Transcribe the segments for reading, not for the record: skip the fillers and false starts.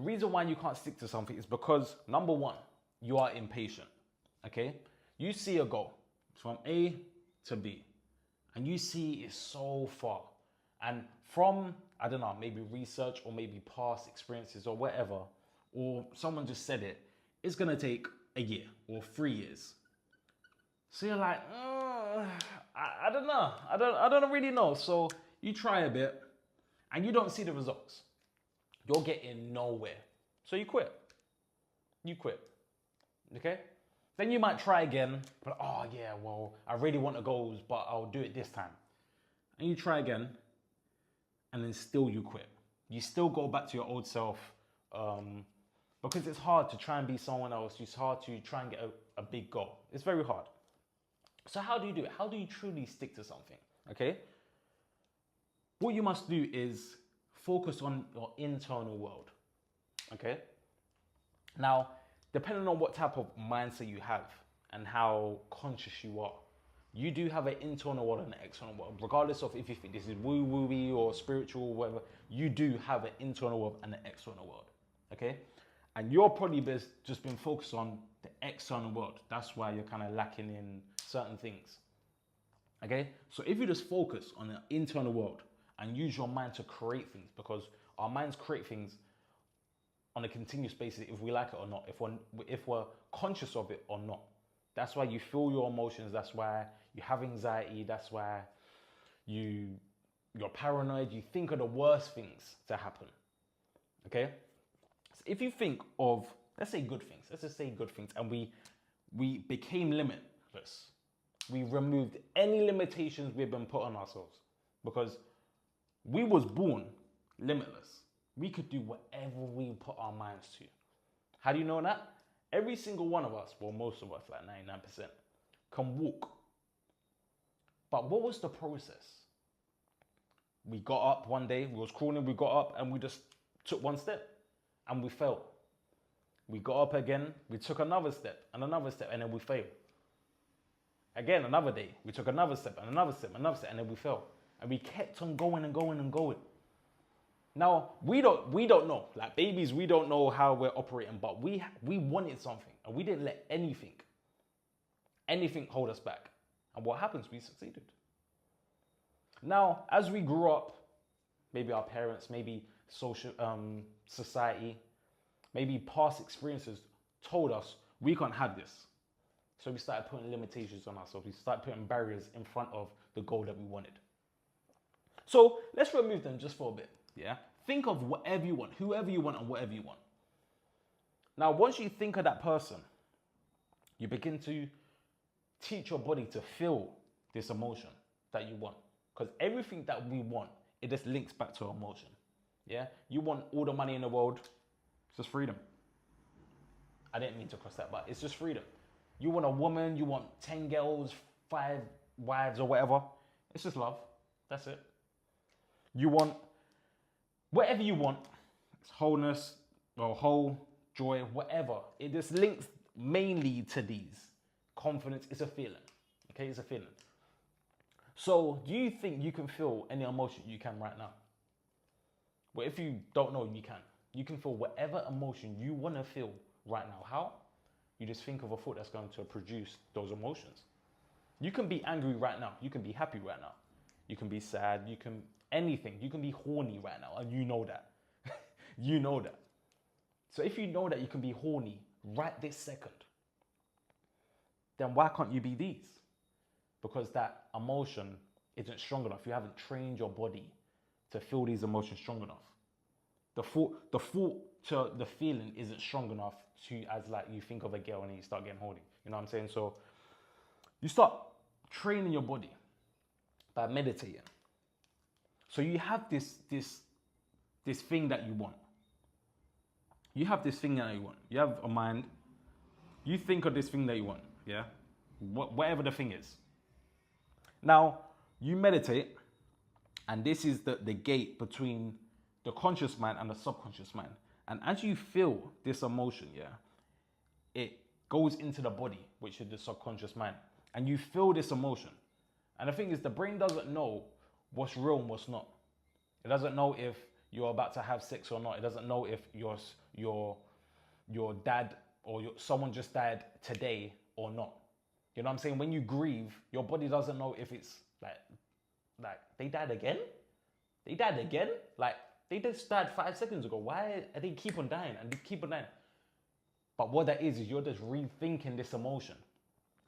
reason why you can't stick to something is because, number one, you are impatient, okay? You see a goal from A to B, and you see it's so far. And from, I don't know, maybe research or maybe past experiences or whatever, or someone just said it, it's gonna take a year or 3 years. So you're like, I don't know. I don't really know. So you try a bit and you don't see the results. You're getting nowhere. So you quit. Okay? Then you might try again, but oh yeah, well, I really want the goals, but I'll do it this time. And you try again, and then still you quit. You still go back to your old self, because it's hard to try and be someone else. It's hard to try and get a big goal. It's very hard. So how do you do it? How do you truly stick to something? Okay? What you must do is focus on your internal world. Okay? Now, depending on what type of mindset you have and how conscious you are, you do have an internal world and an external world. Regardless of if you think this is woo-woo-y or spiritual or whatever, you do have an internal world and an external world. Okay? And you're probably just been focused on the external world. That's why you're kind of lacking in certain things. Okay? So if you just focus on the internal world and use your mind to create things, because our minds create things on a continuous basis, if we like it or not, if we're conscious of it or not. That's why you feel your emotions. That's why you have anxiety. That's why you're paranoid. You think of the worst things to happen. Okay? So if you think of, let's say good things. Let's just say good things, and we became limitless. We removed any limitations we've been put on ourselves, because we was born limitless. We could do whatever we put our minds to. How do you know that? Every single one of us, well, most of us, like 99%, can walk. But what was the process? We got up one day, we was crawling, we got up, and we just took one step, and we fell. We got up again, we took another step, and then we failed. Again, another day, we took another step, and another step, and then we fell. And we kept on going and going and going. Now, we don't know. Like babies, we don't know how we're operating, but we wanted something, and we didn't let anything hold us back. And what happens? We succeeded. Now, as we grew up, maybe our parents, maybe social society, maybe past experiences told us we can't have this. So we started putting limitations on ourselves. We started putting barriers in front of the goal that we wanted. So let's remove them just for a bit. Yeah. Think of whatever you want, whoever you want, and whatever you want. Now, once you think of that person, you begin to teach your body to feel this emotion that you want. Because everything that we want, it just links back to emotion. Yeah. You want all the money in the world, it's just freedom. I didn't mean to cross that, but it's just freedom. You want a woman, you want 10 girls, 5 wives or whatever. It's just love. That's it. You want whatever you want. It's wholeness or whole, joy, whatever. It just links mainly to these. Confidence is a feeling. Okay, it's a feeling. So do you think you can feel any emotion you can right now? Well, if you don't know, you can. You can feel whatever emotion you want to feel right now. How? You just think of a thought that's going to produce those emotions. You can be angry right now. You can be happy right now. You can be sad. You can anything. You can be horny right now, and you know that. You know that. So if you know that you can be horny right this second, then why can't you be these? Because that emotion isn't strong enough. You haven't trained your body to feel these emotions strong enough. The thought to the feeling isn't strong enough to, as like you think of a girl and then you start getting horny. You know what I'm saying? So you start training your body by meditating. So you have this thing that you want. You have this thing that you want. You have a mind. You think of this thing that you want. Yeah? Whatever the thing is. Now, you meditate, and this is the gate between the conscious mind and the subconscious mind. And as you feel this emotion, yeah, it goes into the body, which is the subconscious mind. And you feel this emotion. And the thing is, the brain doesn't know what's real and what's not. It doesn't know if you're about to have sex or not. It doesn't know if you're your dad or someone just died today or not. You know what I'm saying? When you grieve, your body doesn't know if it's like they died again? They died again? Like they just died 5 seconds ago. Why are they keep on dying and they keep on dying? But what that is you're just rethinking this emotion.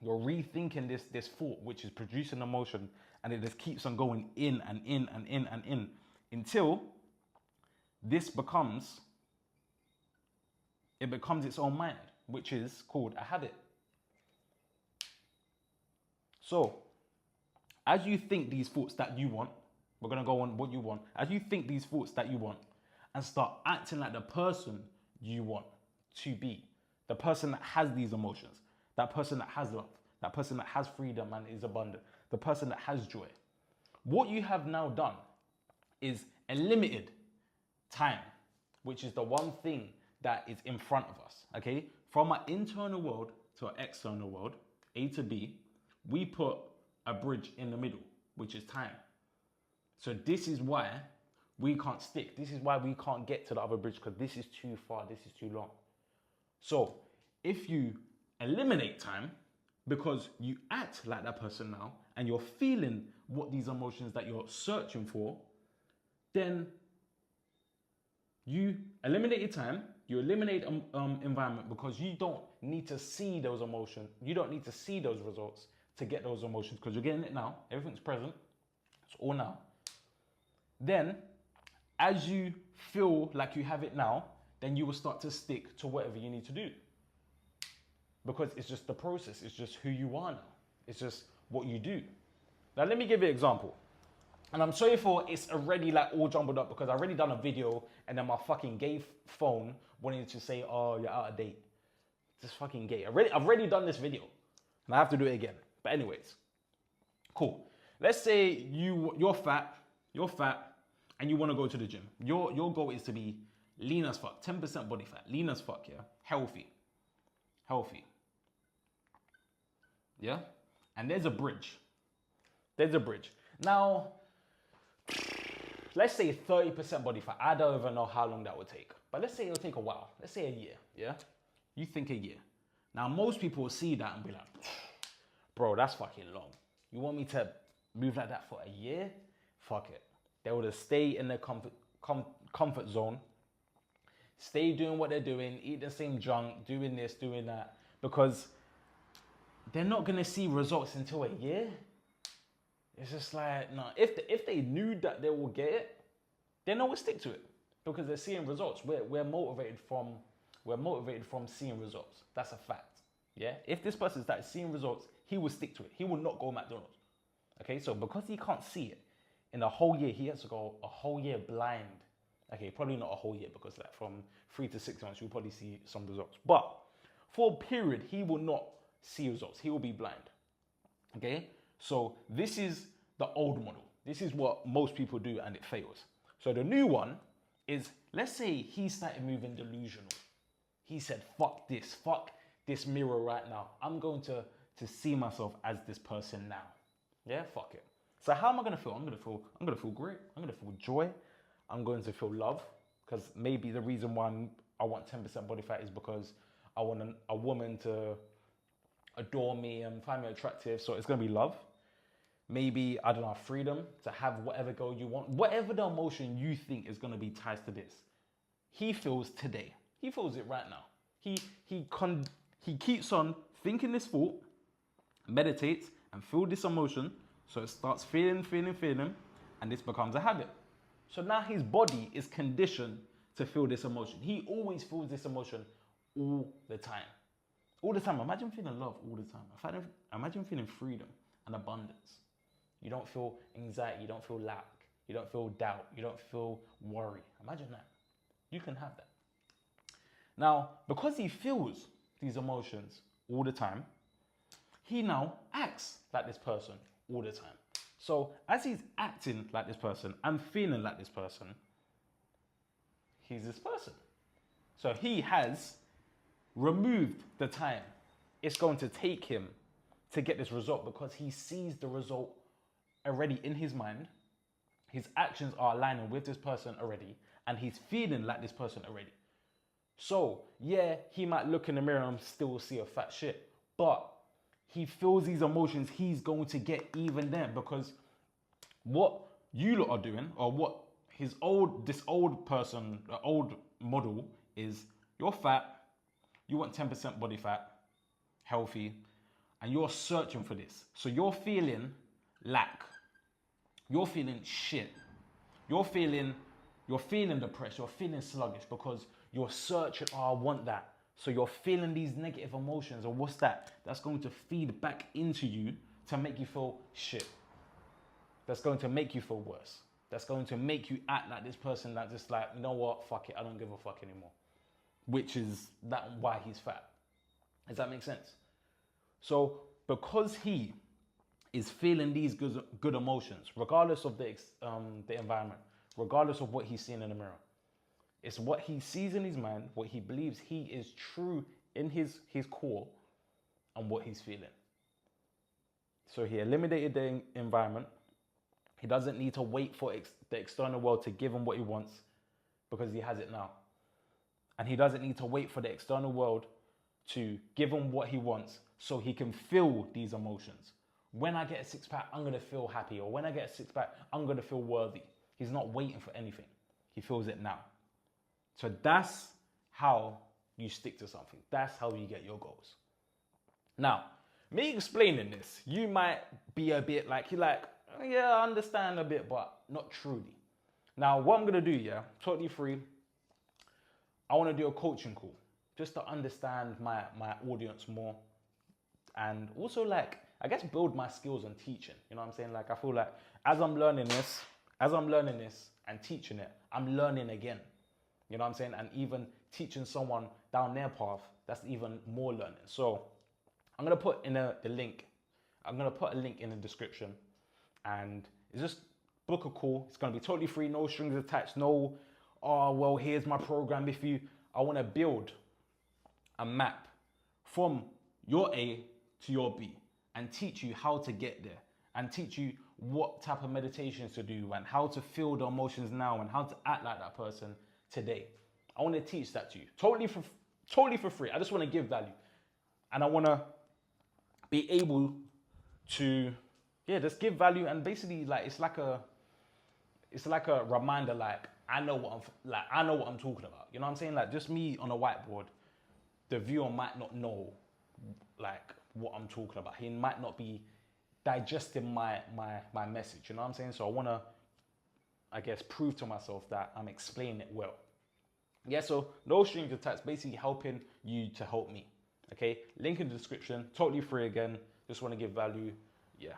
You're rethinking this thought, which is producing emotion, and it just keeps on going in and in and in and in until this becomes its own mind, which is called a habit. So, as you think these thoughts that you want, we're going to go on what you want. As you think these thoughts that you want and start acting like the person you want to be, the person that has these emotions, that person that has love, that person that has freedom and is abundant, the person that has joy. What you have now done is a limited time, which is the one thing that is in front of us, okay? From our internal world to our external world, A to B, we put a bridge in the middle, which is time. So this is why we can't stick. This is why we can't get to the other bridge, because this is too far, this is too long. So if you eliminate time because you act like that person now and you're feeling what these emotions that you're searching for, then you eliminate your time, you eliminate environment, because you don't need to see those emotions. You don't need to see those results to get those emotions, because you're getting it now. Everything's present. It's all now. Then, as you feel like you have it now, then you will start to stick to whatever you need to do. Because it's just the process. It's just who you are now. It's just what you do. Now, let me give you an example. And I'm sorry for it's already like all jumbled up, because I already done a video and then my fucking gay phone wanted to say, oh, you're out of date. Just fucking gay. I've already done this video and I have to do it again. But anyways, cool. Let's say you're fat, and you want to go to the gym. Your goal is to be lean as fuck, 10% body fat, lean as fuck, yeah? Healthy. Yeah? And there's a bridge. Now, let's say 30% body fat. I don't even know how long that would take. But let's say it'll take a while. Let's say a year, yeah? You think a year. Now, most people will see that and be like, bro, that's fucking long. You want me to move like that for a year? Fuck it. They would just stay in their comfort zone, stay doing what they're doing, eat the same junk, doing this, doing that, because they're not going to see results until a year. It's just like, no, if they knew that they will get it, then they would stick to it, because they're seeing results. We're motivated from seeing results. That's a fact. Yeah. If this person started seeing results, he will stick to it. He will not go McDonald's. Okay. So because he can't see it in a whole year, he has to go a whole year blind. Okay. Probably not a whole year, because like from 3 to 6 months, you'll probably see some results. But for a period, he will not see results. He will be blind. Okay. So this is the old model. This is what most people do and it fails. So the new one is, let's say he started moving delusional. He said, fuck this mirror right now. I'm going to see myself as this person now. Yeah, fuck it. So how am I going to feel? I'm going to feel great. I'm going to feel joy. I'm going to feel love, because maybe the reason why I want 10% body fat is because I want a woman to adore me and find me attractive. So it's going to be love. Maybe, I don't know, freedom to have whatever girl you want. Whatever the emotion you think is going to be tied to this. He feels today. He feels it right now. He keeps on thinking this thought, meditates and feel this emotion. So it starts feeling, and this becomes a habit. So now his body is conditioned to feel this emotion. He always feels this emotion all the time. All the time. Imagine feeling love all the time. Imagine feeling freedom and abundance. You don't feel anxiety, you don't feel lack, you don't feel doubt, you don't feel worry. Imagine that. You can have that. Now, because he feels these emotions all the time, he now acts like this person all the time. So as he's acting like this person and feeling like this person, he's this person. So he has removed the time it's going to take him to get this result, because he sees the result already in his mind. His actions are aligning with this person already, and he's feeling like this person already. So yeah, he might look in the mirror and still see a fat shit, but he feels these emotions, he's going to get even there, because what you lot are doing, or what this old person, the old model is, you're fat, you want 10% body fat, healthy, and you're searching for this. So you're feeling lack. You're feeling shit. You're feeling depressed. You're feeling sluggish because you're searching, oh, I want that. So you're feeling these negative emotions, and what's that? That's going to feed back into you to make you feel shit. That's going to make you feel worse. That's going to make you act like this person that just like, you know what, fuck it, I don't give a fuck anymore. Which is why he's fat. Does that make sense? So because he is feeling these good emotions, regardless of the environment, regardless of what he's seeing in the mirror, it's what he sees in his mind, what he believes he is true in his core, and what he's feeling. So he eliminated the environment. He doesn't need to wait for the external world to give him what he wants, because he has it now. And he doesn't need to wait for the external world to give him what he wants so he can feel these emotions. When I get a six pack, I'm going to feel happy. Or when I get a six pack, I'm going to feel worthy. He's not waiting for anything. He feels it now. So that's how you stick to something. That's how you get your goals. Now, me explaining this, you might be a bit like, you're like, yeah, I understand a bit, but not truly. Now, what I'm going to do, yeah, totally free. I want to do a coaching call just to understand my audience more, and also, like, I guess build my skills on teaching. You know what I'm saying? Like, I feel like as I'm learning this and teaching it, I'm learning again. You know what I'm saying? And even teaching someone down their path, that's even more learning. So I'm going to put in the link. I'm going to put a link in the description, and it's just book a call. It's going to be totally free, no strings attached, no, oh, well, here's my program. I want to build a map from your A to your B and teach you how to get there, and teach you what type of meditations to do and how to feel the emotions now and how to act like that person today. I want to teach that to you totally for free. I just want to give value, and I want to be able to, yeah, just give value. And basically, like, it's like a reminder, like, I know what I'm talking about. You know what I'm saying? Like, just me on a whiteboard, the viewer might not know, like, what I'm talking about. He might not be digesting my message. You know what I'm saying? So I want to, I guess, prove to myself that I'm explaining it well. Yeah, so no strings attached, basically helping you to help me. Okay, link in the description, totally free again. Just want to give value. Yeah.